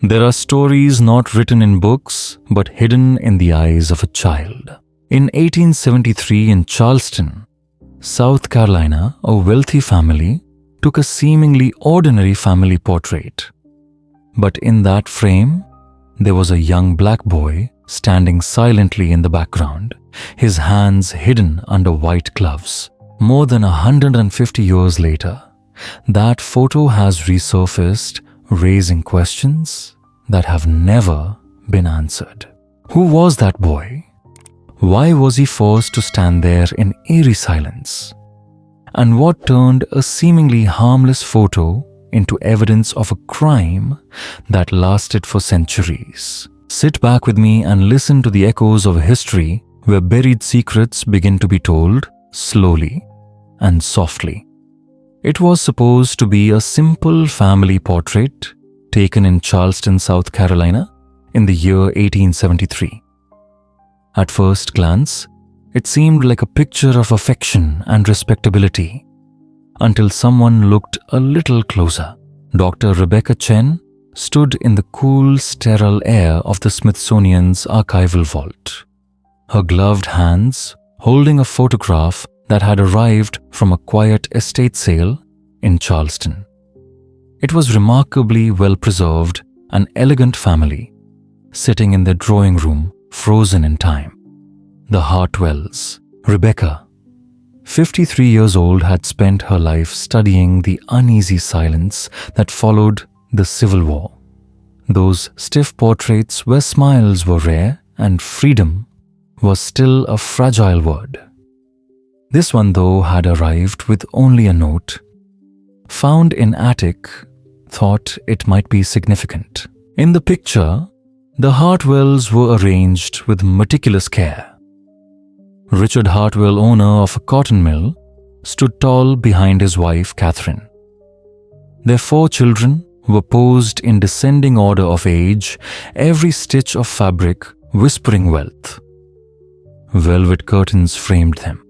There are stories not written in books, but hidden in the eyes of a child. In 1873 in Charleston, South Carolina, a wealthy family took a seemingly ordinary family portrait. But in that frame, there was a young black boy standing silently in the background, his hands hidden under white gloves. More than 150 years later, that photo has resurfaced, raising questions that have never been answered. Who was that boy? Why was he forced to stand there in eerie silence? And what turned a seemingly harmless photo into evidence of a crime that lasted for centuries? Sit back with me and listen to the echoes of history where buried secrets begin to be told slowly and softly. It was supposed to be a simple family portrait taken in Charleston, South Carolina in the year 1873. At first glance, it seemed like a picture of affection and respectability until someone looked a little closer. Dr. Rebecca Chen stood in the cool, sterile air of the Smithsonian's archival vault, her gloved hands holding a photograph that had arrived from a quiet estate sale in Charleston. It was remarkably well preserved, an elegant family, sitting in their drawing room, frozen in time. The Hartwells. Rebecca, 53 years old, had spent her life studying the uneasy silence that followed the Civil War. Those stiff portraits where smiles were rare and freedom was still a fragile word. This one, though, had arrived with only a note. Found in attic, thought it might be significant. In the picture, the Hartwells were arranged with meticulous care. Richard Hartwell, owner of a cotton mill, stood tall behind his wife, Catherine. Their 4 children were posed in descending order of age, every stitch of fabric whispering wealth. Velvet curtains framed them.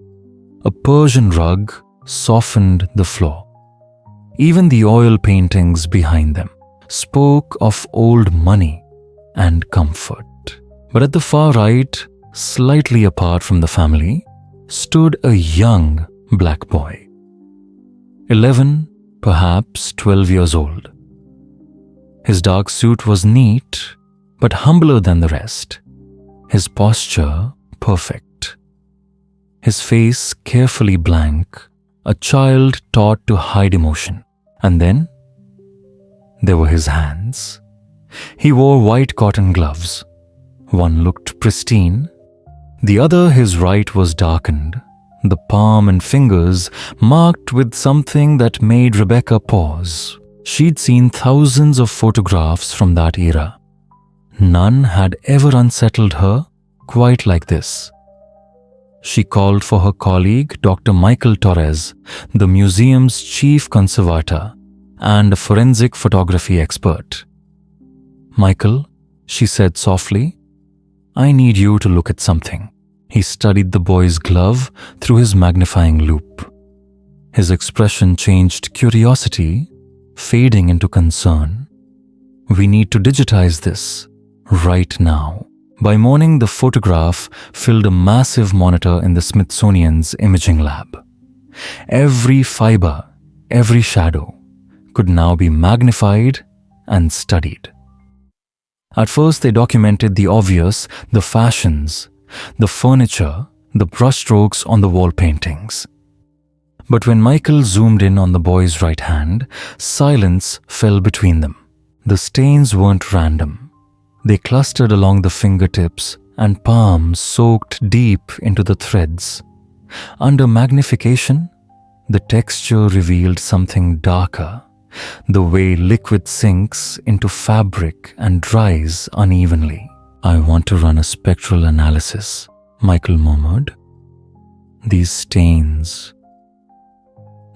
A Persian rug softened the floor. Even the oil paintings behind them spoke of old money and comfort. But at the far right, slightly apart from the family, stood a young black boy. 11, perhaps 12 years old. His dark suit was neat, but humbler than the rest. His posture perfect. His face carefully blank, a child taught to hide emotion. And then, there were his hands. He wore white cotton gloves. One looked pristine. The other, his right, was darkened, the palm and fingers marked with something that made Rebecca pause. She'd seen thousands of photographs from that era. None had ever unsettled her quite like this. She called for her colleague, Dr. Michael Torres, the museum's chief conservator and a forensic photography expert. "Michael," she said softly, "I need you to look at something." He studied the boy's glove through his magnifying loupe. His expression changed curiosity, fading into concern. "We need to digitize this right now." By morning, the photograph filled a massive monitor in the Smithsonian's imaging lab. Every fiber, every shadow could now be magnified and studied. At first, they documented the obvious, the fashions, the furniture, the brushstrokes on the wall paintings. But when Michael zoomed in on the boy's right hand, silence fell between them. The stains weren't random. They clustered along the fingertips and palms soaked deep into the threads. Under magnification, the texture revealed something darker, the way liquid sinks into fabric and dries unevenly. "I want to run a spectral analysis," Michael murmured. "These stains,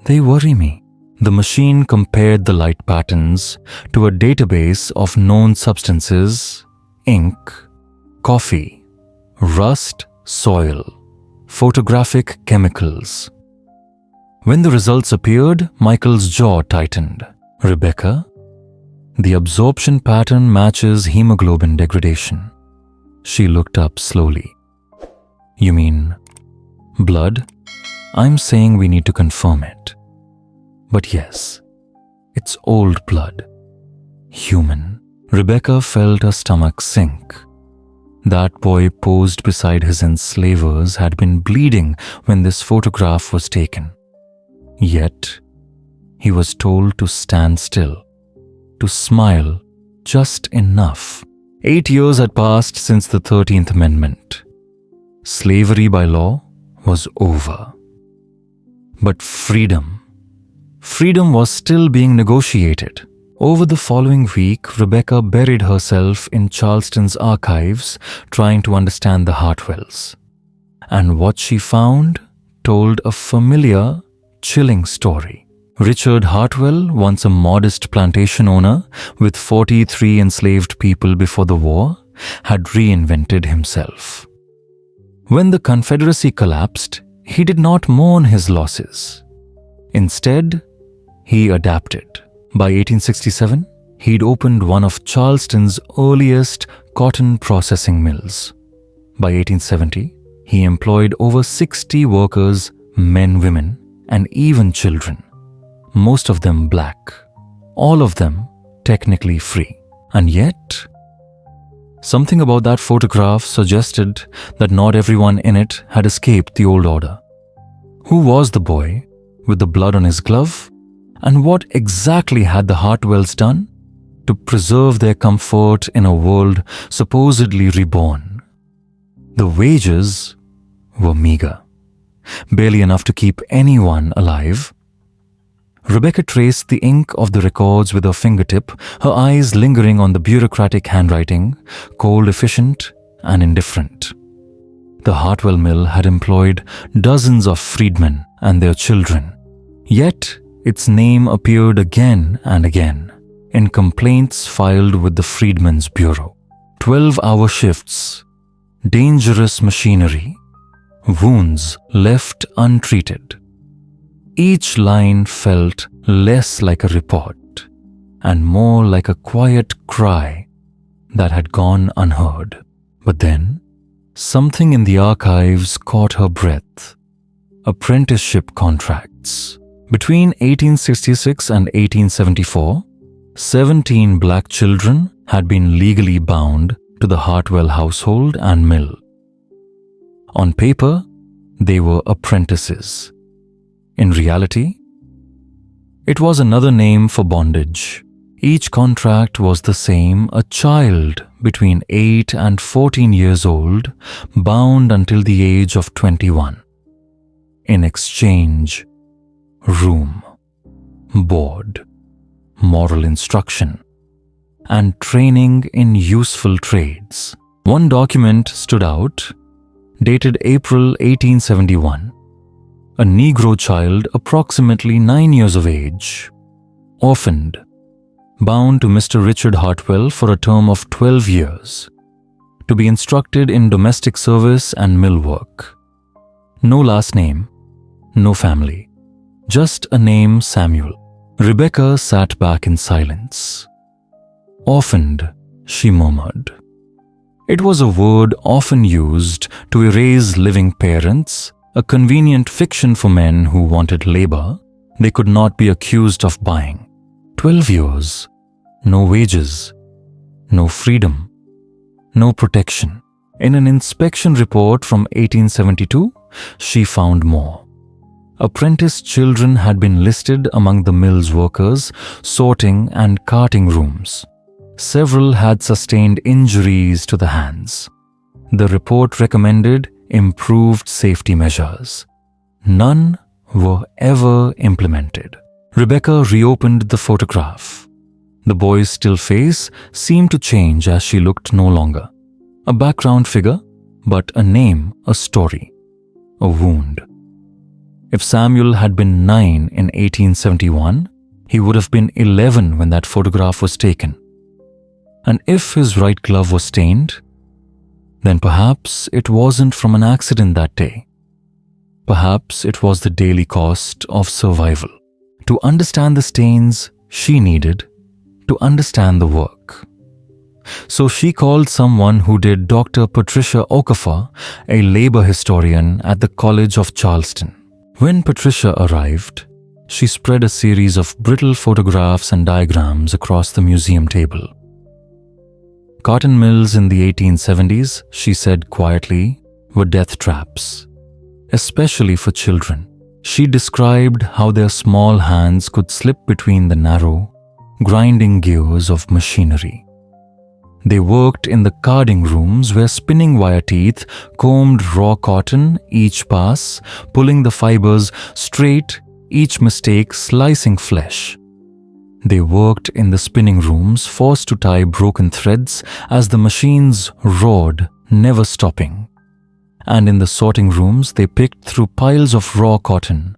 they worry me." The machine compared the light patterns to a database of known substances: ink, coffee, rust, soil, photographic chemicals. When the results appeared, Michael's jaw tightened. "Rebecca, The absorption pattern matches hemoglobin degradation. She looked up slowly. You mean blood? I'm saying we need to confirm it. But yes, it's old blood. Human. Rebecca felt her stomach sink. That boy posed beside his enslavers had been bleeding when this photograph was taken. Yet, he was told to stand still, to smile just enough. 8 years had passed since the 13th Amendment. Slavery by law was over. But freedom was still being negotiated. Over the following week, Rebecca buried herself in Charleston's archives trying to understand the Hartwells. And what she found told a familiar, chilling story. Richard Hartwell, once a modest plantation owner with 43 enslaved people before the war, had reinvented himself. When the Confederacy collapsed, he did not mourn his losses. Instead, he adapted. By 1867, he'd opened one of Charleston's earliest cotton processing mills. By 1870, he employed over 60 workers, men, women, and even children. Most of them black, all of them technically free. And yet, something about that photograph suggested that not everyone in it had escaped the old order. Who was the boy with the blood on his glove? And what exactly had the Hartwells done to preserve their comfort in a world supposedly reborn? The wages were meager, barely enough to keep anyone alive. Rebecca traced the ink of the records with her fingertip, her eyes lingering on the bureaucratic handwriting, cold, efficient, and indifferent. The Hartwell mill had employed dozens of freedmen and their children, yet its name appeared again and again in complaints filed with the Freedmen's Bureau. 12-hour shifts, dangerous machinery, wounds left untreated. Each line felt less like a report and more like a quiet cry that had gone unheard. But then, something in the archives caught her breath. Apprenticeship contracts. Between 1866 and 1874, 17 black children had been legally bound to the Hartwell household and mill. On paper, they were apprentices. In reality, it was another name for bondage. Each contract was the same: a child between 8 and 14 years old, bound until the age of 21. In exchange, room, board, moral instruction, and training in useful trades. One document stood out, dated April 1871. A Negro child approximately 9 years of age, orphaned, bound to Mr. Richard Hartwell for a term of 12 years, to be instructed in domestic service and mill work. No last name, no family. Just a name, Samuel. Rebecca sat back in silence. Orphaned, she murmured. It was a word often used to erase living parents, a convenient fiction for men who wanted labor they could not be accused of buying. 12 years, no wages, no freedom, no protection. In an inspection report from 1872, she found more. Apprentice children had been listed among the mill's workers, sorting and carting rooms. Several had sustained injuries to the hands. The report recommended improved safety measures. None were ever implemented. Rebecca reopened the photograph. The boy's still face seemed to change as she looked no longer. A background figure, but a name, a story, a wound. If Samuel had been 9 in 1871, he would have been 11 when that photograph was taken. And if his right glove was stained, then perhaps it wasn't from an accident that day. Perhaps it was the daily cost of survival. To understand the stains, she needed to understand the work. So she called someone who did Dr. Patricia Okafor, a labor historian at the College of Charleston. When Patricia arrived, she spread a series of brittle photographs and diagrams across the museum table. Cotton mills in the 1870s, she said quietly, were death traps, especially for children. She described how their small hands could slip between the narrow, grinding gears of machinery. They worked in the carding rooms where spinning wire teeth combed raw cotton each pass, pulling the fibers straight, each mistake slicing flesh. They worked in the spinning rooms, forced to tie broken threads as the machines roared, never stopping. And in the sorting rooms, they picked through piles of raw cotton,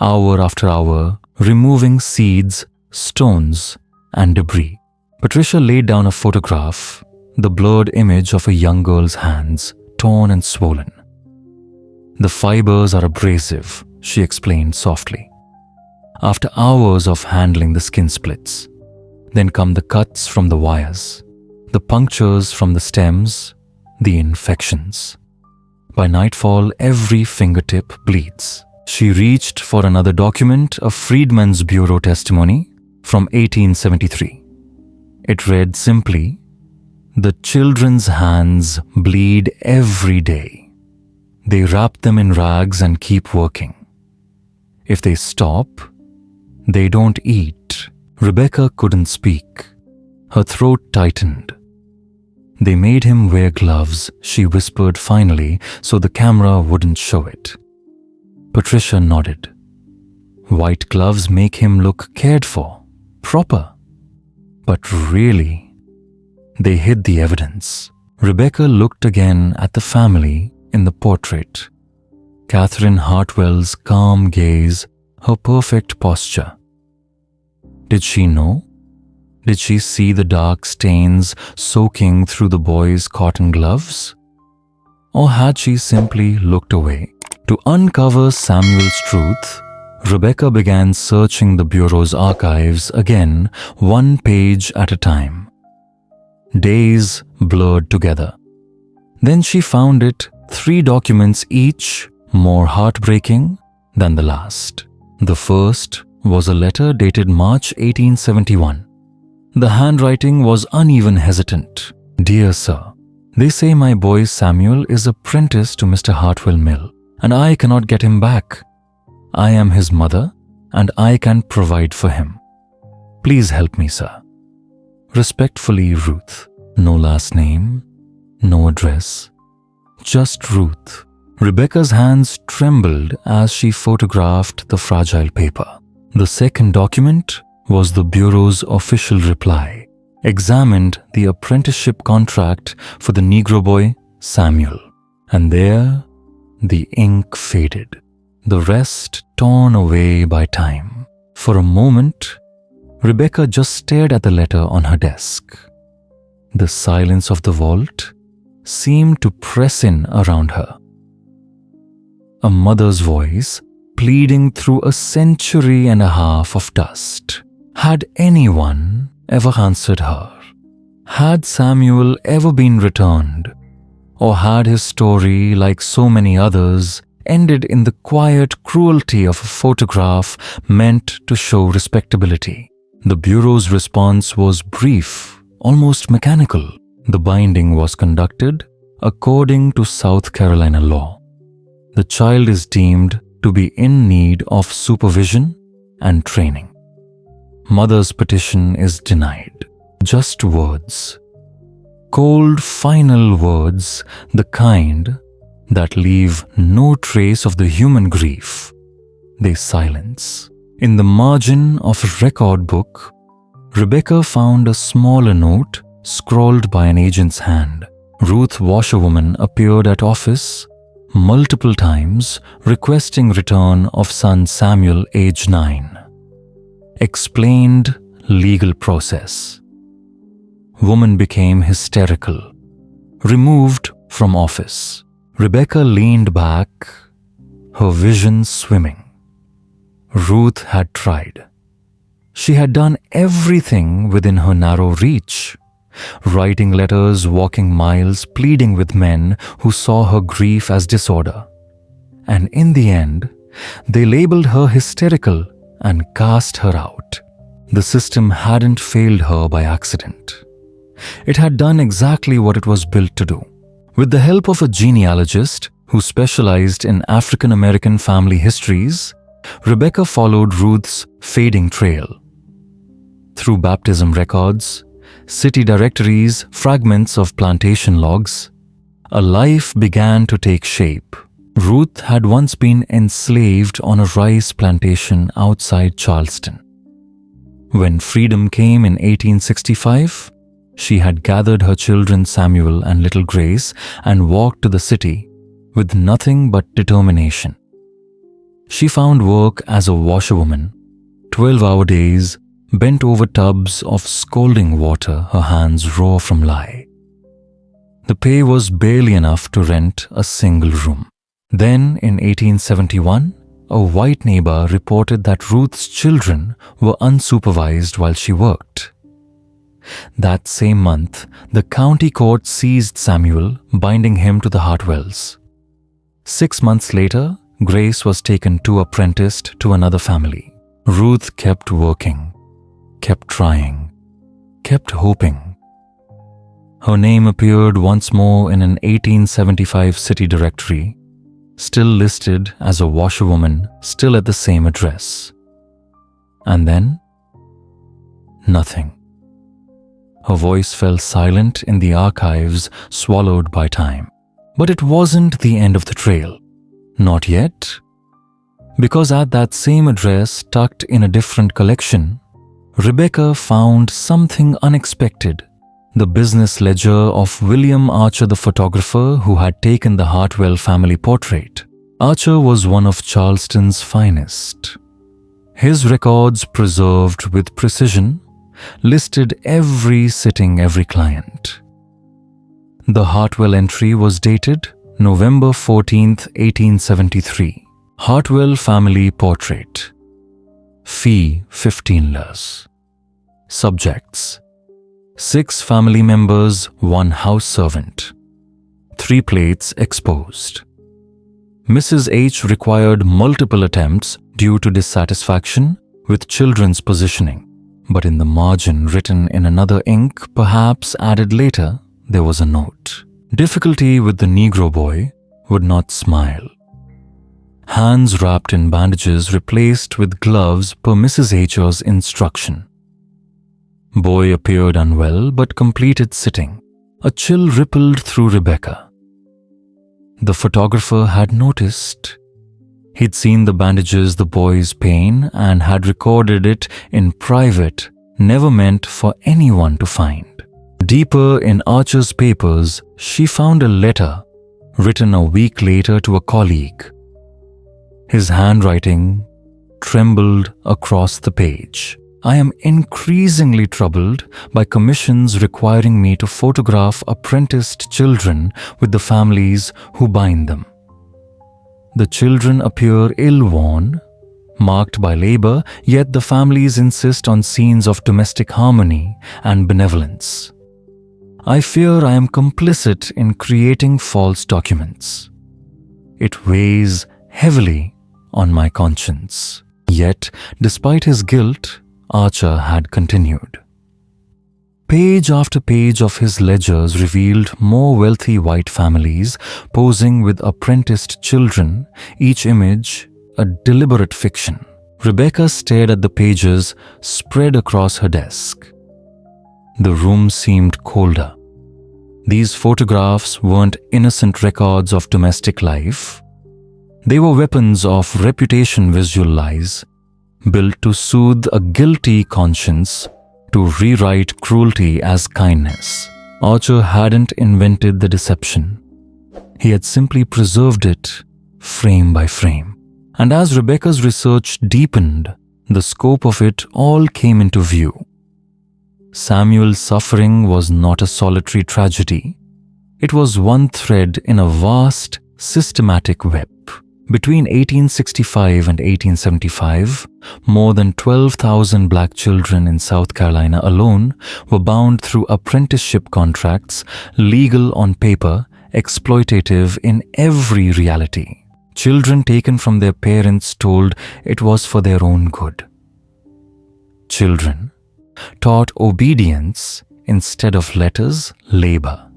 hour after hour, removing seeds, stones, and debris. Patricia laid down a photograph, the blurred image of a young girl's hands, torn and swollen. The fibers are abrasive, she explained softly. After hours of handling, the skin splits. Then come the cuts from the wires, the punctures from the stems, the infections. By nightfall, every fingertip bleeds. She reached for another document, a Freedmen's Bureau testimony from 1873. It read simply, "The children's hands bleed every day. They wrap them in rags and keep working. If they stop, they don't eat." Rebecca couldn't speak. Her throat tightened. "They made him wear gloves," she whispered finally, so the camera wouldn't show it. Patricia nodded. "White gloves make him look cared for, proper. But really, they hid the evidence." Rebecca looked again at the family in the portrait. Catherine Hartwell's calm gaze, her perfect posture. Did she know? Did she see the dark stains soaking through the boy's cotton gloves? Or had she simply looked away? To uncover Samuel's truth, Rebecca began searching the Bureau's archives again, one page at a time. Days blurred together. Then she found it, 3 documents each, more heartbreaking than the last. The first was a letter dated March 1871. The handwriting was uneven, hesitant. "Dear Sir, they say my boy Samuel is apprentice to Mr. Hartwell Mill, and I cannot get him back. I am his mother, and I can provide for him. Please help me, sir. Respectfully, Ruth." No last name, no address, just Ruth. Rebecca's hands trembled as she photographed the fragile paper. The second document was the Bureau's official reply, examined the apprenticeship contract for the Negro boy, Samuel. And there, the ink faded, the rest torn away by time. For a moment, Rebecca just stared at the letter on her desk. The silence of the vault seemed to press in around her. A mother's voice pleading through a century and a half of dust. Had anyone ever answered her? Had Samuel ever been returned? Or had his story, like so many others, ended in the quiet cruelty of a photograph meant to show respectability? The Bureau's response was brief, almost mechanical. The binding was conducted according to South Carolina law. The child is deemed to be in need of supervision and training. Mother's petition is denied. Just words. Cold, final words, the kind that leave no trace of the human grief. They silence. In the margin of a record book, Rebecca found a smaller note scrawled by an agent's hand. Ruth, washerwoman, appeared at office multiple times requesting return of son Samuel, age 9. Explained legal process. Woman became hysterical. Removed from office. Rebecca leaned back, her vision swimming. Ruth had tried. She had done everything within her narrow reach, writing letters, walking miles, pleading with men who saw her grief as disorder. And in the end, they labeled her hysterical and cast her out. The system hadn't failed her by accident. It had done exactly what it was built to do. With the help of a genealogist who specialized in African American family histories, Rebecca followed Ruth's fading trail. Through baptism records, city directories, fragments of plantation logs, a life began to take shape. Ruth had once been enslaved on a rice plantation outside Charleston. When freedom came in 1865, she had gathered her children Samuel and little Grace and walked to the city with nothing but determination. She found work as a washerwoman, 12-hour days, bent over tubs of scalding water, her hands raw from lye. The pay was barely enough to rent a single room. Then, in 1871, a white neighbor reported that Ruth's children were unsupervised while she worked. That same month, the county court seized Samuel, binding him to the Hartwells. 6 months later, Grace was taken to apprenticed to another family. Ruth kept working, kept trying, kept hoping. Her name appeared once more in an 1875 city directory, still listed as a washerwoman, still at the same address. And then, nothing. Her voice fell silent in the archives, swallowed by time. But it wasn't the end of the trail. Not yet. Because at that same address, tucked in a different collection, Rebecca found something unexpected. The business ledger of William Archer, the photographer who had taken the Hartwell family portrait. Archer was one of Charleston's finest. His records, preserved with precision, listed every sitting, every client. The Hartwell entry was dated November 14th, 1873. Hartwell family portrait. Fee $15. Subjects: 6 family members, 1 house servant. 3 plates exposed. Mrs. H required multiple attempts due to dissatisfaction with children's positioning, but in the margin written in another ink, perhaps added later, there was a note. Difficulty with the Negro boy, would not smile. Hands wrapped in bandages replaced with gloves per Mrs. H's instruction. Boy appeared unwell but completed sitting. A chill rippled through Rebecca. The photographer had noticed. He'd seen the bandages, the boy's pain, and had recorded it in private, never meant for anyone to find. Deeper in Archer's papers, she found a letter written a week later to a colleague. His handwriting trembled across the page. I am increasingly troubled by commissions requiring me to photograph apprenticed children with the families who bind them. The children appear ill-worn, marked by labor, yet the families insist on scenes of domestic harmony and benevolence. I fear I am complicit in creating false documents. It weighs heavily on my conscience. Yet, despite his guilt, Archer had continued. Page after page of his ledgers revealed more wealthy white families posing with apprenticed children, each image a deliberate fiction. Rebecca stared at the pages spread across her desk. The room seemed colder. These photographs weren't innocent records of domestic life. They were weapons of reputation visual lies, built to soothe a guilty conscience, to rewrite cruelty as kindness. Archer hadn't invented the deception. He had simply preserved it, frame by frame. And as Rebecca's research deepened, the scope of it all came into view. Samuel's suffering was not a solitary tragedy. It was one thread in a vast, systematic web. Between 1865 and 1875, more than 12,000 black children in South Carolina alone were bound through apprenticeship contracts, legal on paper, exploitative in every reality. Children taken from their parents told it was for their own good. Children taught obedience instead of letters, labor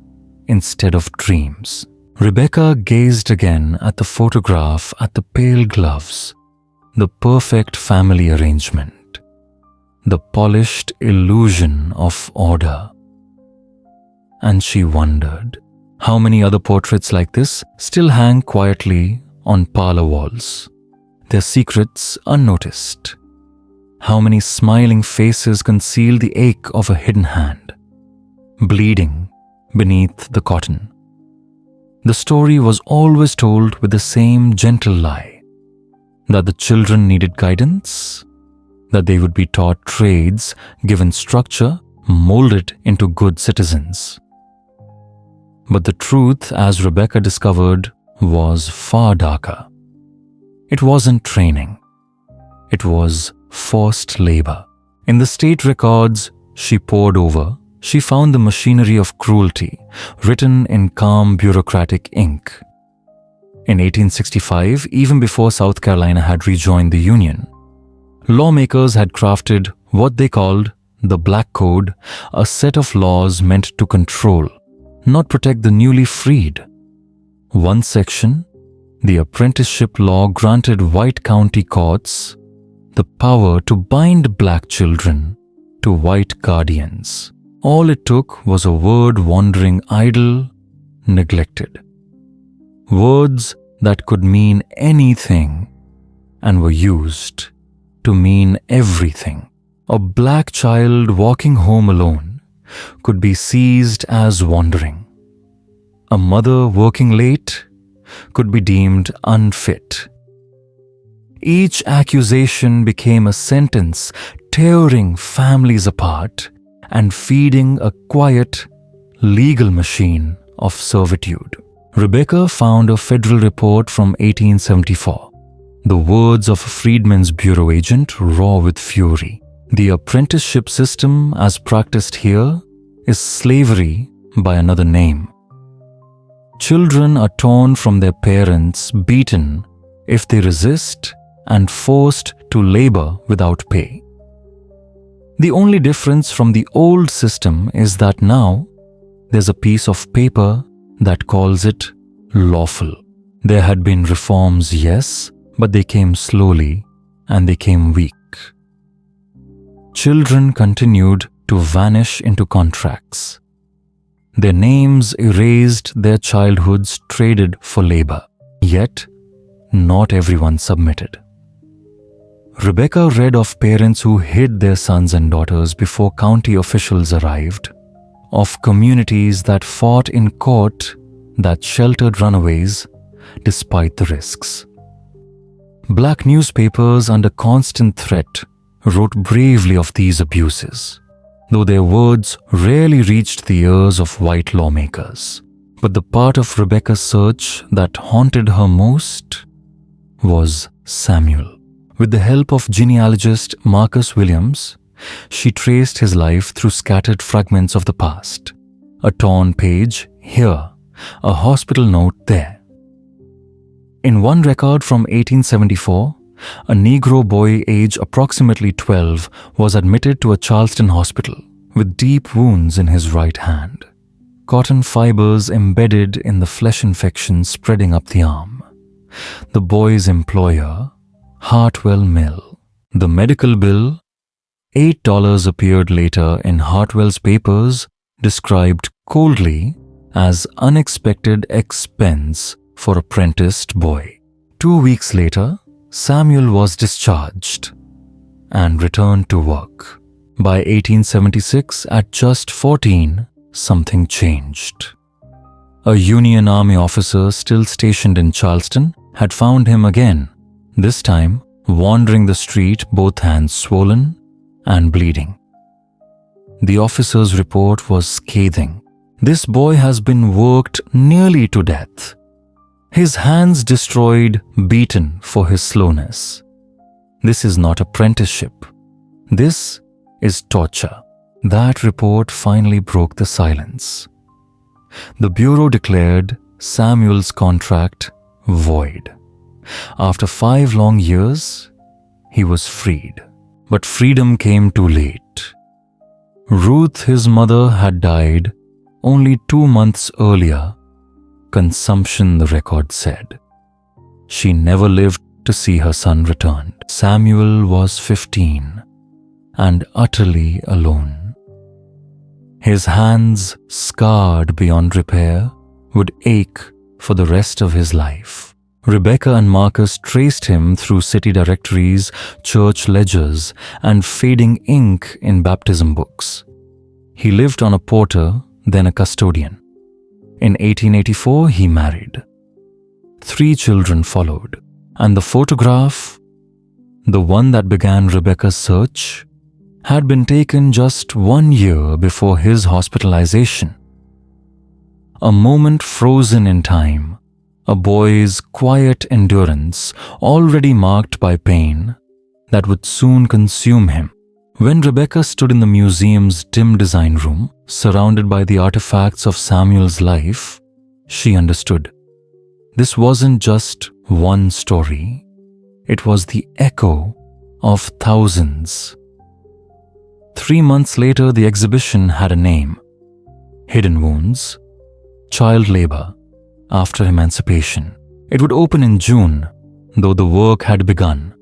instead of dreams. Rebecca gazed again at the photograph, at the pale gloves, the perfect family arrangement, the polished illusion of order. And she wondered how many other portraits like this still hang quietly on parlor walls, their secrets unnoticed. How many smiling faces conceal the ache of a hidden hand, bleeding beneath the cotton. The story was always told with the same gentle lie, that the children needed guidance, that they would be taught trades, given structure, molded into good citizens. But the truth, as Rebecca discovered, was far darker. It wasn't training. It was forced labor. In the state records she pored over, she found the machinery of cruelty written in calm bureaucratic ink. In 1865, even before South Carolina had rejoined the Union, lawmakers had crafted what they called the Black Code, a set of laws meant to control, not protect the newly freed. One section, the apprenticeship law, granted white county courts the power to bind black children to white guardians. All it took was a word wandering idle, neglected. Words that could mean anything and were used to mean everything. A black child walking home alone could be seized as wandering. A mother working late could be deemed unfit. Each accusation became a sentence tearing families apart and feeding a quiet, legal machine of servitude. Rebecca found a federal report from 1874. The words of a Freedmen's Bureau agent raw with fury. The apprenticeship system as practiced here is slavery by another name. Children are torn from their parents, beaten if they resist, and forced to labor without pay. The only difference from the old system is that now there's a piece of paper that calls it lawful. There had been reforms, yes, but they came slowly and they came weak. Children continued to vanish into contracts. Their names erased, their childhoods traded for labor. Yet, not everyone submitted. Rebecca read of parents who hid their sons and daughters before county officials arrived, of communities that fought in court, that sheltered runaways despite the risks. Black newspapers under constant threat wrote bravely of these abuses, though their words rarely reached the ears of white lawmakers. But the part of Rebecca's search that haunted her most was Samuel. With the help of genealogist Marcus Williams, she traced his life through scattered fragments of the past. A torn page here, a hospital note there. In one record from 1874, a Negro boy aged approximately 12 was admitted to a Charleston hospital with deep wounds in his right hand, cotton fibers embedded in the flesh infection spreading up the arm. The boy's employer, Hartwell Mill. The medical bill, $8, appeared later in Hartwell's papers, described coldly as unexpected expense for apprenticed boy. 2 weeks later, Samuel was discharged and returned to work. By 1876, at just 14, something changed. A Union Army officer still stationed in Charleston had found him again, this time wandering the street, both hands swollen and bleeding. The officer's report was scathing. This boy has been worked nearly to death. His hands destroyed, beaten for his slowness. This is not apprenticeship. This is torture. That report finally broke the silence. The Bureau declared Samuel's contract void. After 5 long years, he was freed. But freedom came too late. Ruth, his mother, had died only 2 months earlier. Consumption, the record said. She never lived to see her son returned. Samuel was 15 and utterly alone. His hands, scarred beyond repair, would ache for the rest of his life. Rebecca and Marcus traced him through city directories, church ledgers, and fading ink in baptism books. He lived on a porter, then a custodian. In 1884, he married. 3 children followed, and the photograph, the one that began Rebecca's search, had been taken just 1 year before his hospitalization. A moment frozen in time, a boy's quiet endurance already marked by pain that would soon consume him. When Rebecca stood in the museum's dim design room, surrounded by the artifacts of Samuel's life, she understood. This wasn't just one story. It was the echo of thousands. 3 months later, the exhibition had a name: Hidden Wounds, Child Labor, After Emancipation. It would open in June, though the work had begun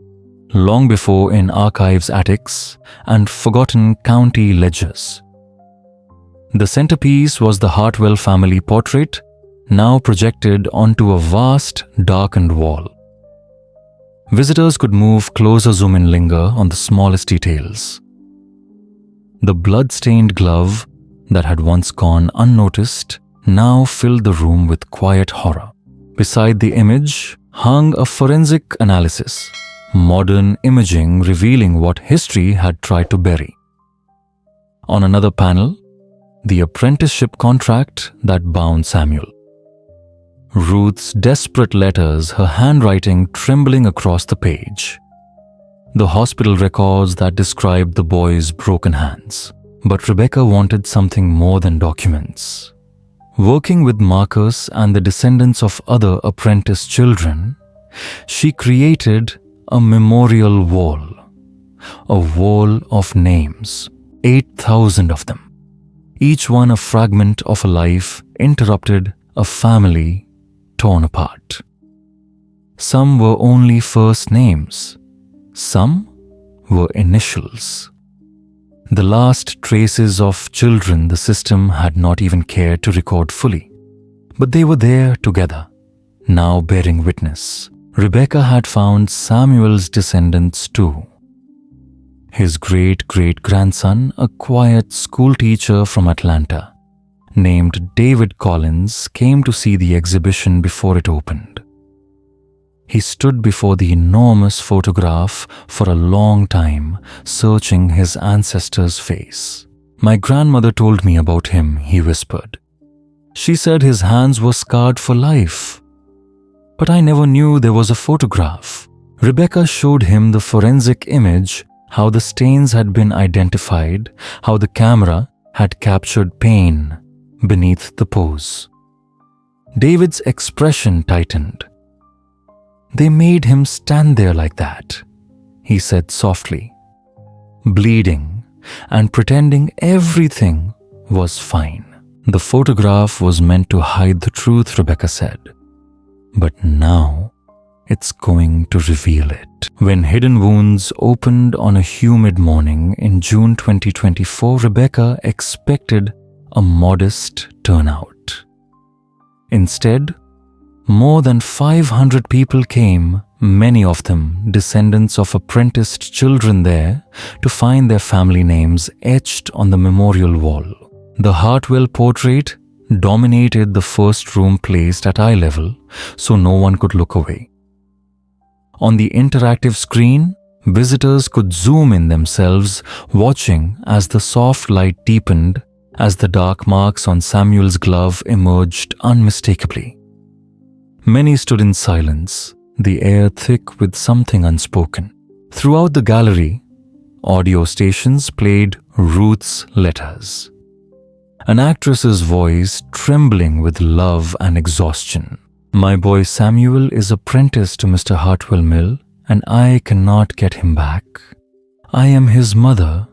long before in archives' attics and forgotten county ledgers. The centerpiece was the Hartwell family portrait, now projected onto a vast, darkened wall. Visitors could move closer, zoom in, linger on the smallest details. The blood-stained glove that had once gone unnoticed now filled the room with quiet horror. Beside the image hung a forensic analysis, modern imaging revealing what history had tried to bury. On another panel, the apprenticeship contract that bound Samuel. Ruth's desperate letters, her handwriting trembling across the page. The hospital records that described the boy's broken hands. But Rebecca wanted something more than documents. Working with Marcus and the descendants of other apprentice children, she created a memorial wall. A wall of names, 8,000 of them. Each one a fragment of a life interrupted, a family torn apart. Some were only first names. Some were initials. The last traces of children the system had not even cared to record fully. But they were there together, now bearing witness. Rebecca had found Samuel's descendants too. His great-great-grandson, a quiet schoolteacher from Atlanta, named David Collins, came to see the exhibition before it opened. He stood before the enormous photograph for a long time, searching his ancestor's face. "My grandmother told me about him," he whispered. "She said his hands were scarred for life. But I never knew there was a photograph." Rebecca showed him the forensic image, how the stains had been identified, how the camera had captured pain beneath the pose. David's expression tightened. "They made him stand there like that," he said softly, bleeding and pretending everything was fine. The photograph was meant to hide the truth, Rebecca said. But now it's going to reveal it. When Hidden Wounds opened on a humid morning in June 2024, Rebecca expected a modest turnout. Instead, more than 500 people came, many of them descendants of apprenticed children there, to find their family names etched on the memorial wall. The Hartwell portrait dominated the first room, placed at eye level, so no one could look away. On the interactive screen, visitors could zoom in themselves, watching as the soft light deepened, as the dark marks on Samuel's glove emerged unmistakably. Many stood in silence, the air thick with something unspoken. Throughout the gallery, audio stations played Ruth's letters. An actress's voice trembling with love and exhaustion. My boy Samuel is apprenticed to Mr. Hartwell Mill, and I cannot get him back. I am his mother,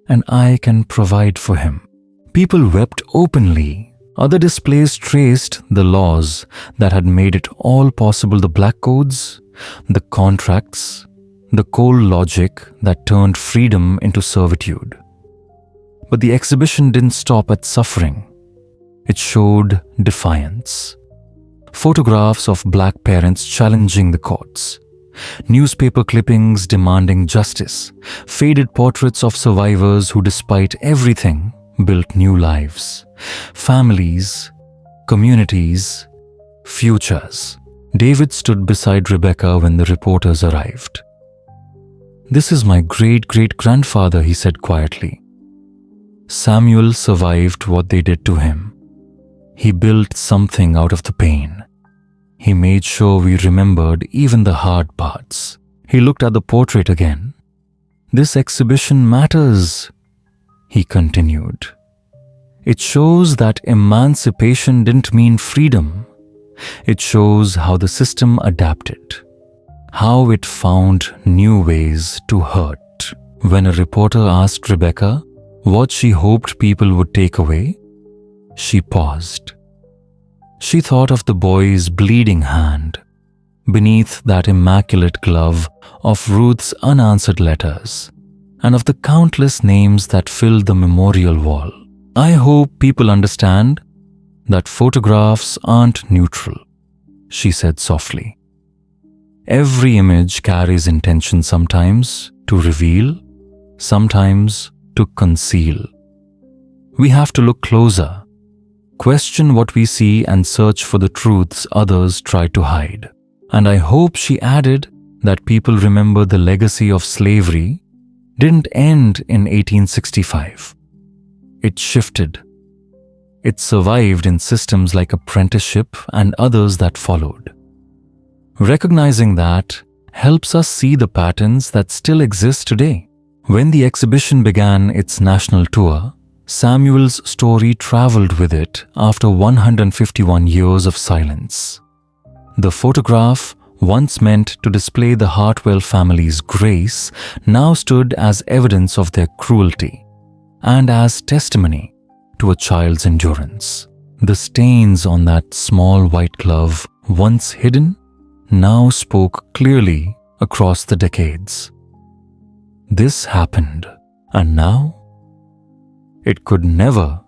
and I can provide for him. People wept openly. Other displays traced the laws that had made it all possible, the black codes, the contracts, the cold logic that turned freedom into servitude. But the exhibition didn't stop at suffering. It showed defiance. Photographs of black parents challenging the courts, newspaper clippings demanding justice, faded portraits of survivors who, despite everything, built new lives, families, communities, futures. David stood beside Rebecca when the reporters arrived. "This is my great-great-grandfather," he said quietly. Samuel survived what they did to him. He built something out of the pain. He made sure we remembered even the hard parts. He looked at the portrait again. "This exhibition matters," he continued. "It shows that emancipation didn't mean freedom. It shows how the system adapted, how it found new ways to hurt." When a reporter asked Rebecca what she hoped people would take away, she paused. She thought of the boy's bleeding hand beneath that immaculate glove of Ruth's unanswered letters, and of the countless names that filled the memorial wall. "I hope people understand that photographs aren't neutral," she said softly. "Every image carries intention, sometimes to reveal, sometimes to conceal. We have to look closer, question what we see, and search for the truths others try to hide." And I hope, she added, that people remember the legacy of slavery didn't end in 1865. It shifted. It survived in systems like apprenticeship and others that followed. Recognizing that helps us see the patterns that still exist today. When the exhibition began its national tour, Samuel's story traveled with it after 151 years of silence. The photograph, once meant to display the Hartwell family's grace, now stood as evidence of their cruelty and as testimony to a child's endurance. The stains on that small white glove, once hidden, now spoke clearly across the decades. This happened, and now it could never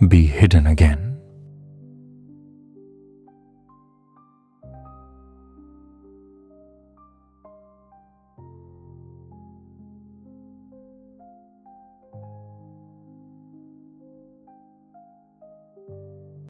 be hidden again.